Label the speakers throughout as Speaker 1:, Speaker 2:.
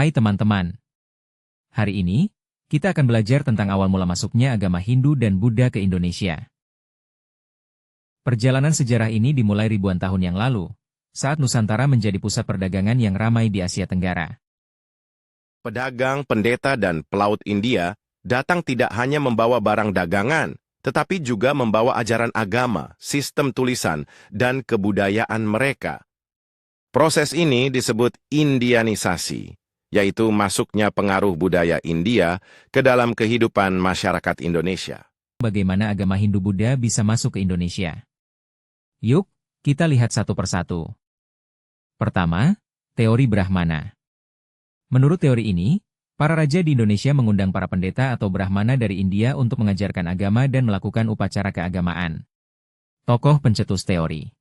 Speaker 1: Hai teman-teman. Hari ini, kita akan belajar tentang awal mula masuknya agama Hindu dan Buddha ke Indonesia. Perjalanan sejarah ini dimulai ribuan tahun yang lalu, saat Nusantara menjadi pusat perdagangan yang ramai di Asia Tenggara.
Speaker 2: Pedagang, pendeta, dan pelaut India datang tidak hanya membawa barang dagangan, tetapi juga membawa ajaran agama, sistem tulisan, dan kebudayaan mereka. Proses ini disebut Indianisasi, yaitu masuknya pengaruh budaya India ke dalam kehidupan masyarakat Indonesia.
Speaker 1: Bagaimana agama Hindu-Buddha bisa masuk ke Indonesia? Yuk, kita lihat satu persatu. Pertama, teori Brahmana. Menurut teori ini, para raja di Indonesia mengundang para pendeta atau Brahmana dari India untuk mengajarkan agama dan melakukan upacara keagamaan. Tokoh pencetus teori.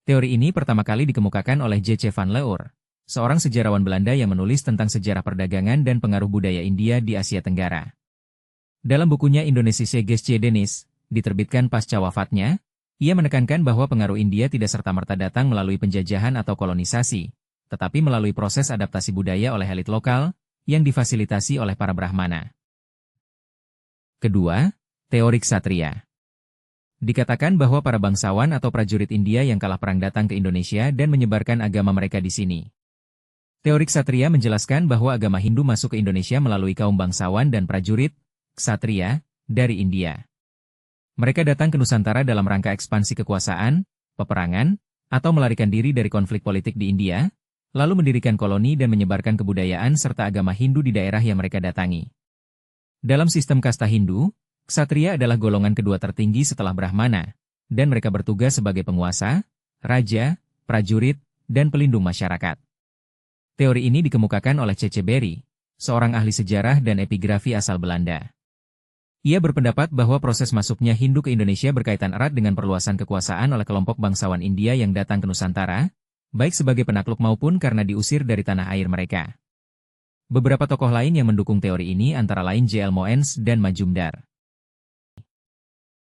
Speaker 1: Teori ini pertama kali dikemukakan oleh J.C. van Leur, seorang sejarawan Belanda yang menulis tentang sejarah perdagangan dan pengaruh budaya India di Asia Tenggara. Dalam bukunya Indonesische Geschiedenis, diterbitkan pasca wafatnya, ia menekankan bahwa pengaruh India tidak serta-merta datang melalui penjajahan atau kolonisasi, tetapi melalui proses adaptasi budaya oleh elit lokal, yang difasilitasi oleh para Brahmana. Kedua, teori Ksatria. Dikatakan bahwa para bangsawan atau prajurit India yang kalah perang datang ke Indonesia dan menyebarkan agama mereka di sini. Teori Ksatria menjelaskan bahwa agama Hindu masuk ke Indonesia melalui kaum bangsawan dan prajurit, Ksatria, dari India. Mereka datang ke Nusantara dalam rangka ekspansi kekuasaan, peperangan, atau melarikan diri dari konflik politik di India, lalu mendirikan koloni dan menyebarkan kebudayaan serta agama Hindu di daerah yang mereka datangi. Dalam sistem kasta Hindu, Ksatria adalah golongan kedua tertinggi setelah Brahmana, dan mereka bertugas sebagai penguasa, raja, prajurit, dan pelindung masyarakat. Teori ini dikemukakan oleh C.C. Berry, seorang ahli sejarah dan epigrafi asal Belanda. Ia berpendapat bahwa proses masuknya Hindu ke Indonesia berkaitan erat dengan perluasan kekuasaan oleh kelompok bangsawan India yang datang ke Nusantara, baik sebagai penakluk maupun karena diusir dari tanah air mereka. Beberapa tokoh lain yang mendukung teori ini antara lain J.L. Moens dan Majumdar.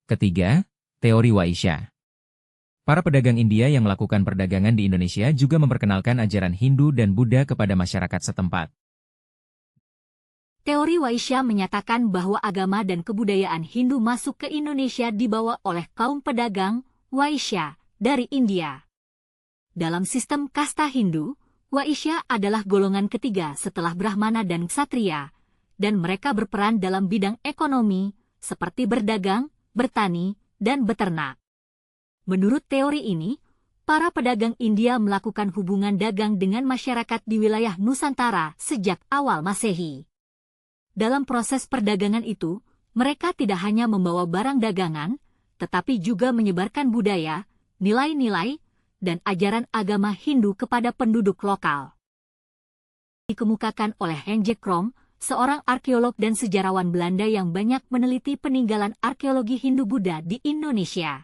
Speaker 1: Ketiga, teori Waisya. Para pedagang India yang melakukan perdagangan di Indonesia juga memperkenalkan ajaran Hindu dan Buddha kepada masyarakat setempat.
Speaker 3: Teori Waisya menyatakan bahwa agama dan kebudayaan Hindu masuk ke Indonesia dibawa oleh kaum pedagang, Waisya, dari India. Dalam sistem kasta Hindu, Waisya adalah golongan ketiga setelah Brahmana dan Ksatria, dan mereka berperan dalam bidang ekonomi, seperti berdagang, bertani, dan beternak. Menurut teori ini, para pedagang India melakukan hubungan dagang dengan masyarakat di wilayah Nusantara sejak awal Masehi. Dalam proses perdagangan itu, mereka tidak hanya membawa barang dagangan, tetapi juga menyebarkan budaya, nilai-nilai, dan ajaran agama Hindu kepada penduduk lokal. Dikemukakan oleh Hendrik Krom, seorang arkeolog dan sejarawan Belanda yang banyak meneliti peninggalan arkeologi Hindu-Buddha di Indonesia.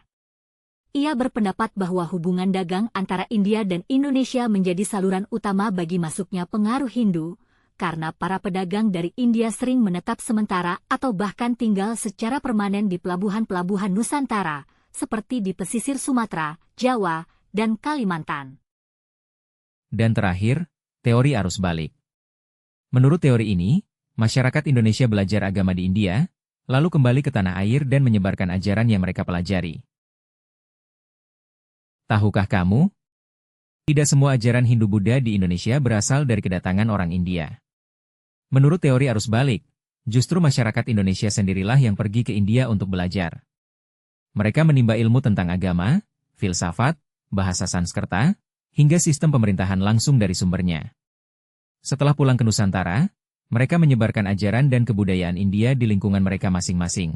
Speaker 3: Ia berpendapat bahwa hubungan dagang antara India dan Indonesia menjadi saluran utama bagi masuknya pengaruh Hindu, karena para pedagang dari India sering menetap sementara atau bahkan tinggal secara permanen di pelabuhan-pelabuhan Nusantara, seperti di pesisir Sumatera, Jawa, dan Kalimantan.
Speaker 1: Dan terakhir, teori arus balik. Menurut teori ini, masyarakat Indonesia belajar agama di India, lalu kembali ke tanah air dan menyebarkan ajaran yang mereka pelajari. Tahukah kamu? Tidak semua ajaran Hindu-Buddha di Indonesia berasal dari kedatangan orang India. Menurut teori arus balik, justru masyarakat Indonesia sendirilah yang pergi ke India untuk belajar. Mereka menimba ilmu tentang agama, filsafat, bahasa Sanskerta, hingga sistem pemerintahan langsung dari sumbernya. Setelah pulang ke Nusantara, mereka menyebarkan ajaran dan kebudayaan India di lingkungan mereka masing-masing.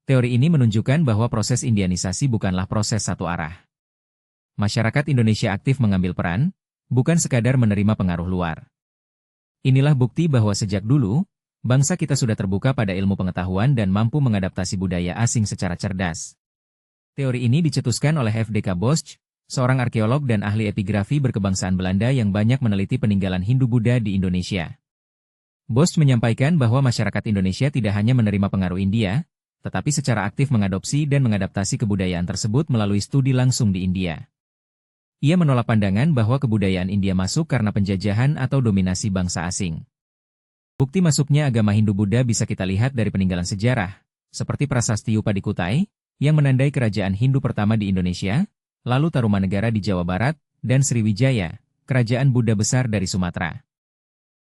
Speaker 1: Teori ini menunjukkan bahwa proses Indianisasi bukanlah proses satu arah. Masyarakat Indonesia aktif mengambil peran, bukan sekadar menerima pengaruh luar. Inilah bukti bahwa sejak dulu, bangsa kita sudah terbuka pada ilmu pengetahuan dan mampu mengadaptasi budaya asing secara cerdas. Teori ini dicetuskan oleh F.D.K. Bosch, seorang arkeolog dan ahli epigrafi berkebangsaan Belanda yang banyak meneliti peninggalan Hindu-Buddha di Indonesia. Bosch menyampaikan bahwa masyarakat Indonesia tidak hanya menerima pengaruh India, tetapi secara aktif mengadopsi dan mengadaptasi kebudayaan tersebut melalui studi langsung di India. Ia menolak pandangan bahwa kebudayaan India masuk karena penjajahan atau dominasi bangsa asing. Bukti masuknya agama Hindu-Buddha bisa kita lihat dari peninggalan sejarah, seperti Prasasti Upadikutai, yang menandai kerajaan Hindu pertama di Indonesia, lalu Tarumanegara di Jawa Barat, dan Sriwijaya, kerajaan Buddha besar dari Sumatera.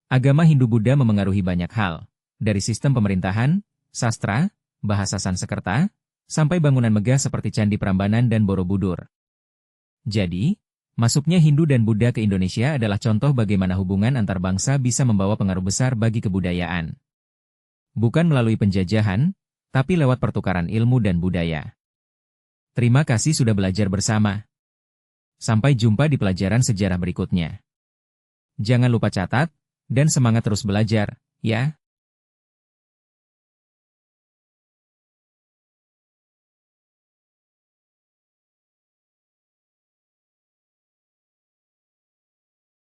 Speaker 1: Agama Hindu-Buddha memengaruhi banyak hal, dari sistem pemerintahan, sastra, bahasa Sanskerta, sampai bangunan megah seperti Candi Prambanan dan Borobudur. Jadi, masuknya Hindu dan Buddha ke Indonesia adalah contoh bagaimana hubungan antar bangsa bisa membawa pengaruh besar bagi kebudayaan. Bukan melalui penjajahan, tapi lewat pertukaran ilmu dan budaya. Terima kasih sudah belajar bersama. Sampai jumpa di pelajaran sejarah berikutnya. Jangan lupa catat, dan semangat terus belajar, ya.